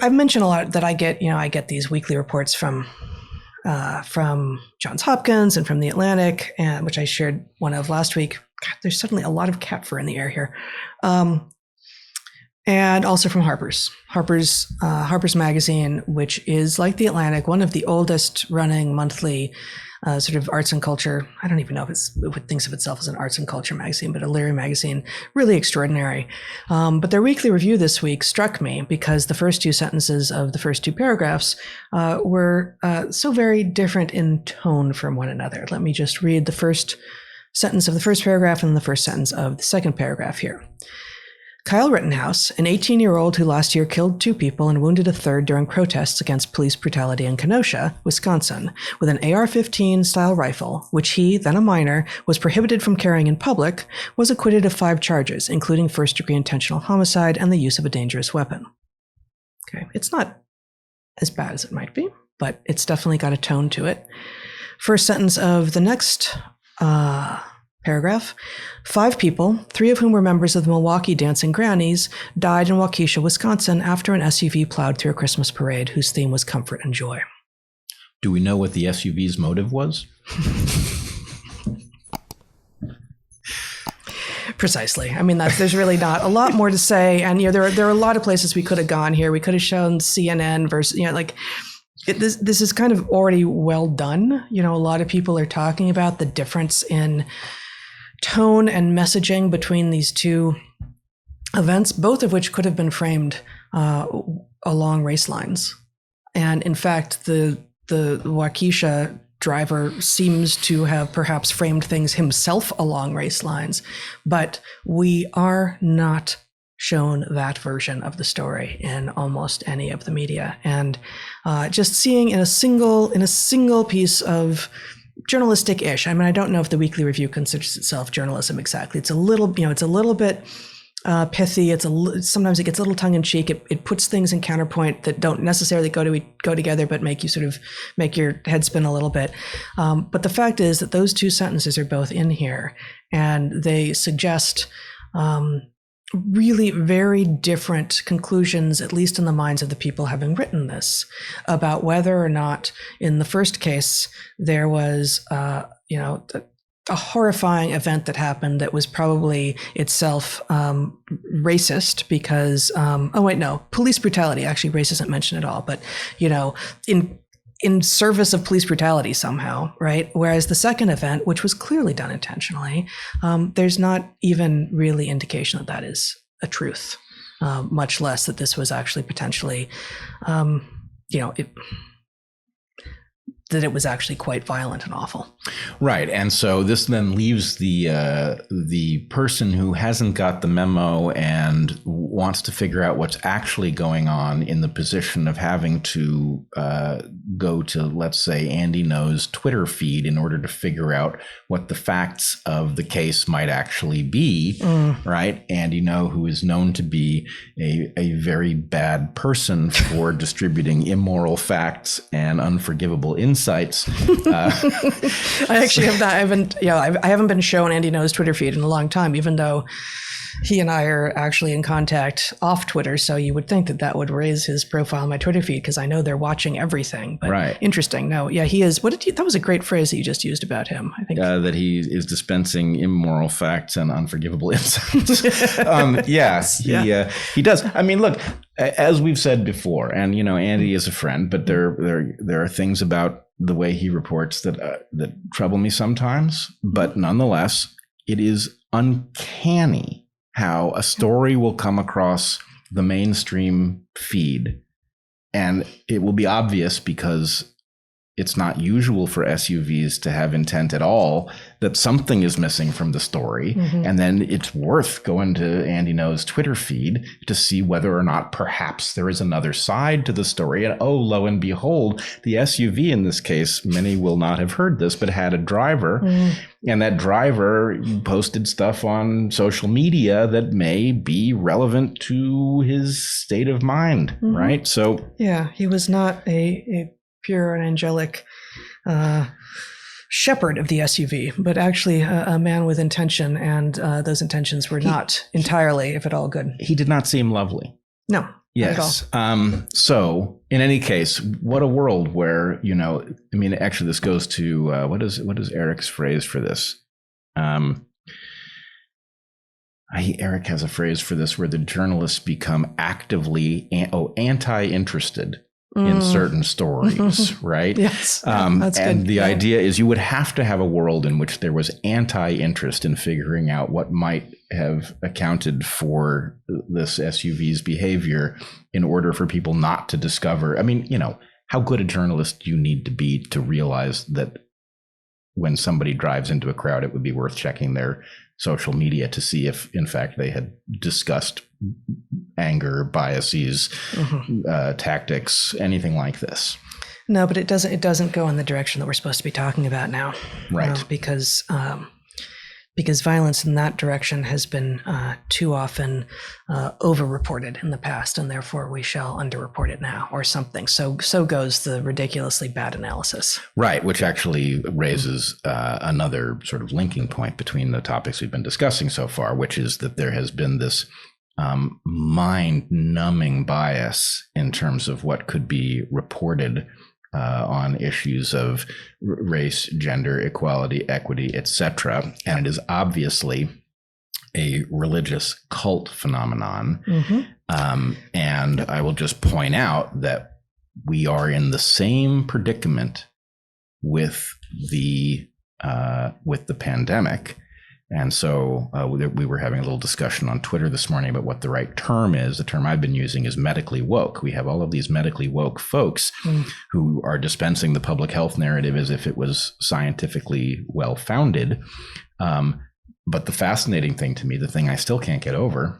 I've mentioned a lot that I get these weekly reports from Johns Hopkins and from the Atlantic, and which I shared one of last week. God, there's suddenly a lot of cat fur in the air here. And also from Harper's Magazine, which is like the Atlantic, one of the oldest running monthly sort of arts and culture. I don't even know if it thinks of itself as an arts and culture magazine, but a literary magazine, really extraordinary. But their weekly review this week struck me because the first two sentences of the first two paragraphs were so very different in tone from one another. Let me just read the first sentence of the first paragraph and the first sentence of the second paragraph here. Kyle Rittenhouse, an 18-year-old who last year killed 2 people and wounded a third during protests against police brutality in Kenosha, Wisconsin, with an AR-15 style rifle, which he, then a minor, was prohibited from carrying in public, was acquitted of 5 charges, including first-degree intentional homicide and the use of a dangerous weapon. Okay, it's not as bad as it might be, but it's definitely got a tone to it. First sentence of the next paragraph. 5 people, 3 of whom were members of the Milwaukee Dancing Grannies, died in Waukesha, Wisconsin after an SUV plowed through a Christmas parade whose theme was comfort and joy. Do we know what the SUV's motive was? Precisely. I mean, there's really not a lot more to say. And there are a lot of places we could have gone here. We could have shown CNN versus, this is kind of already well done. A lot of people are talking about the difference in tone and messaging between these two events, both of which could have been framed along race lines. And in fact, the Waukesha driver seems to have perhaps framed things himself along race lines, but we are not shown that version of the story in almost any of the media. And just seeing in a single piece of journalistic-ish. I mean, I don't know if the Weekly Review considers itself journalism exactly. It's a little bit pithy. Sometimes it gets a little tongue-in-cheek. It puts things in counterpoint that don't necessarily go together, but make your head spin a little bit. But the fact is that those 2 sentences are both in here, and they suggest really very different conclusions, at least in the minds of the people having written this, about whether or not in the first case there was a horrifying event that happened that was probably itself racist because police brutality. Actually, race isn't mentioned at all, but in service of police brutality somehow, right? Whereas the second event, which was clearly done intentionally, there's not even really indication that is a truth, much less that this was actually potentially, that it was actually quite violent and awful. Right. And so this then leaves the person who hasn't got the memo and wants to figure out what's actually going on in the position of having to go to, let's say, Andy Ngo's Twitter feed in order to figure out what the facts of the case might actually be, right? Andy Ngo, who is known to be a very bad person for distributing immoral facts and unforgivable insights. I actually have not. I haven't been shown Andy Ngo's Twitter feed in a long time, even though he and I are actually in contact off Twitter. So you would think that would raise his profile on my Twitter feed because I know they're watching everything. But right. Interesting. No, yeah, he is. That was a great phrase that you just used about him. I think that he is dispensing immoral facts and unforgivable insights. He does. I mean, look, as we've said before, and Andy is a friend, but there are things about the way he reports that trouble me sometimes. But nonetheless, it is uncanny how a story will come across the mainstream feed, and it will be obvious because it's not usual for SUVs to have intent at all, that something is missing from the story. Mm-hmm. And then it's worth going to Andy Ngo's Twitter feed to see whether or not perhaps there is another side to the story. And lo and behold, the SUV in this case, many will not have heard this, but had a driver. And that driver posted stuff on social media that may be relevant to his state of mind, right? So yeah, he was not a pure and angelic shepherd of the SUV, but actually a man with intention, and those intentions were not entirely, if at all, good. He did not seem lovely. No. Yes. So in any case, what a world where, actually this goes to, what is Eric's phrase for this? Eric has a phrase for this where the journalists become actively anti-interested in certain stories, right? Yes. That's and good. The idea is you would have to have a world in which there was anti-interest in figuring out what might have accounted for this SUV's behavior in order for people not to discover. I mean, how good a journalist do you need to be to realize that when somebody drives into a crowd, it would be worth checking their social media to see if, in fact, they had discussed anger, biases, tactics, anything like this. No, but it doesn't go in the direction that we're supposed to be talking about now, right? Because violence in that direction has been too often over-reported in the past, and therefore we shall underreport it now, or something. So goes the ridiculously bad analysis. Right, which actually raises another sort of linking point between the topics we've been discussing so far, which is that there has been this mind-numbing bias in terms of what could be reported on issues of race, gender, equality, equity, etc. And it is obviously a religious cult phenomenon. And I will just point out that we are in the same predicament with the pandemic. And so we were having a little discussion on Twitter this morning about what the right term is. The term I've been using is medically woke. We have all of these medically woke folks who are dispensing the public health narrative as if it was scientifically well-founded. But the fascinating thing to me, the thing I still can't get over,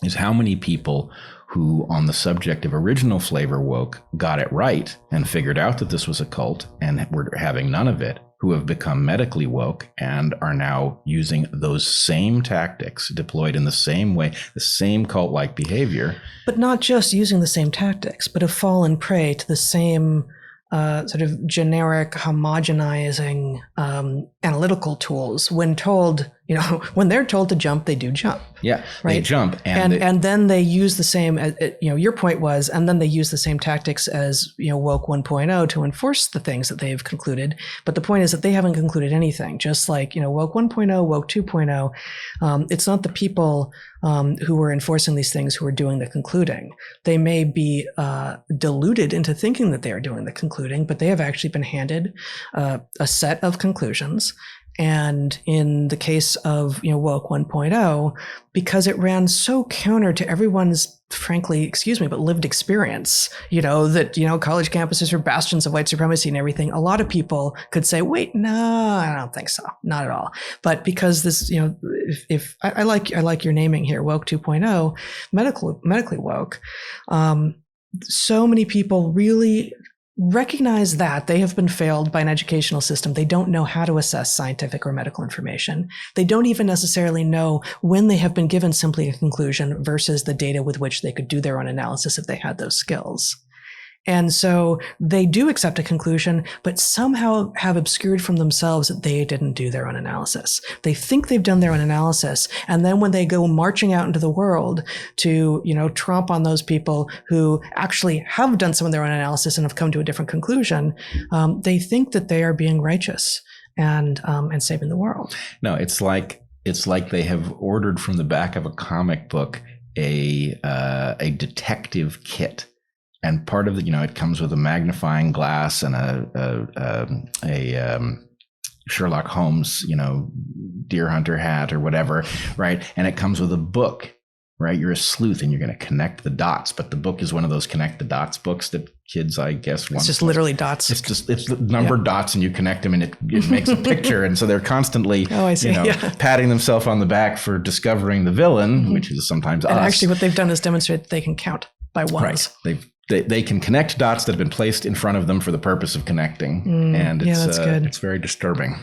is how many people who on the subject of original flavor woke got it right and figured out that this was a cult and were having none of it, who have become medically woke and are now using those same tactics deployed in the same way, the same cult-like behavior. But not just using the same tactics, but have fallen prey to the same sort of generic homogenizing analytical tools. When told, when they're told to jump, they do jump. Yeah, right? They jump. And then they use the same, your point was, and then they use the same tactics as, woke 1.0 to enforce the things that they've concluded. But the point is that they haven't concluded anything, just like, woke 1.0, woke 2.0. It's not the people who were enforcing these things who are doing the concluding. They may be deluded into thinking that they are doing the concluding, but they have actually been handed a set of conclusions. And in the case of, woke 1.0, because it ran so counter to everyone's, frankly, but lived experience, that, college campuses are bastions of white supremacy and everything, a lot of people could say, wait, no, I don't think so. Not at all. But because this, if I like your naming here, woke 2.0, medically woke, so many people really recognize that they have been failed by an educational system. They don't know how to assess scientific or medical information. They don't even necessarily know when they have been given simply a conclusion versus the data with which they could do their own analysis if they had those skills. And so they do accept a conclusion, but somehow have obscured from themselves that they didn't do their own analysis. They think they've done their own analysis. And then when they go marching out into the world to, tromp on those people who actually have done some of their own analysis and have come to a different conclusion, they think that they are being righteous and saving the world. No, it's like they have ordered from the back of a comic book a detective kit. And part of it comes with a magnifying glass and a Sherlock Holmes, deer hunter hat or whatever, right? And it comes with a book, right? You're a sleuth and you're going to connect the dots, but the book is one of those connect the dots books that kids, I guess, want. It's just literally dots. It's numbered dots, and you connect them, and it makes a picture. And so they're constantly, patting themselves on the back for discovering the villain, which is sometimes us. And actually, what they've done is demonstrate that they can count by ones. Right. They can connect dots that have been placed in front of them for the purpose of connecting. And it's very disturbing.